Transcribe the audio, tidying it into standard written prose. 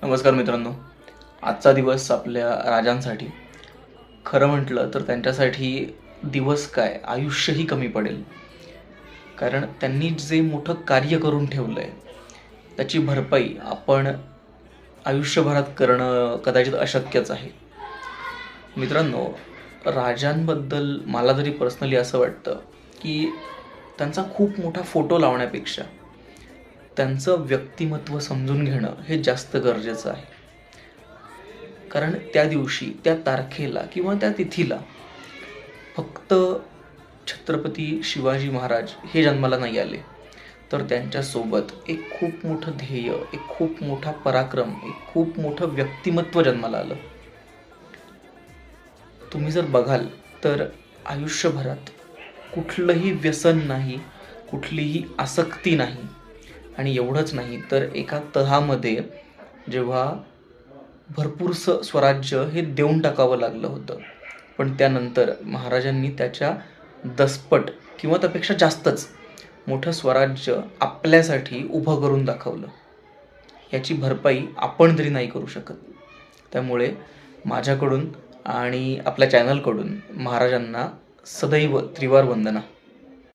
नमस्कार मित्रांनो. आजचा दिवस आपल्या राजांसाठी, खरं म्हटलं तर त्यांच्यासाठी दिवस काय आयुष्यही कमी पडेल. कारण त्यांनी जे मोठं कार्य करून ठेवलं आहे त्याची भरपाई आपण आयुष्यभरात करणं कदाचित अशक्यच आहे. मित्रांनो, राजांबद्दल मला तरी पर्सनली असं वाटतं की त्यांचा खूप मोठा फोटो लावण्यापेक्षा त्यांचं व्यक्तिमत्व समजून घेणं हे जास्त गरजेचं आहे. कारण त्या दिवशी, त्या तारखेला किंवा त्या तिथीला फक्त छत्रपती शिवाजी महाराज हे जन्माला नाही आले, तर त्यांच्यासोबत एक खूप मोठं ध्येय, एक खूप मोठा पराक्रम, एक खूप मोठं व्यक्तिमत्व जन्माला आलं. तुम्ही जर बघाल तर आयुष्यभरात कुठलंही व्यसन नाही, कुठलीही आसक्ती नाही आणि एवढंच नाही तर एका तहामध्ये जेव्हा भरपूरसं स्वराज्य हे देऊन टाकावं लागलं होतं, पण त्यानंतर महाराजांनी त्याच्या दसपट किंवा त्यापेक्षा जास्तच मोठं स्वराज्य आपल्यासाठी उभं करून दाखवलं. याची भरपाई आपण तरी नाही करू शकत. त्यामुळे माझ्याकडून आणि आपल्या चॅनलकडून महाराजांना सदैव त्रिवार वंदना.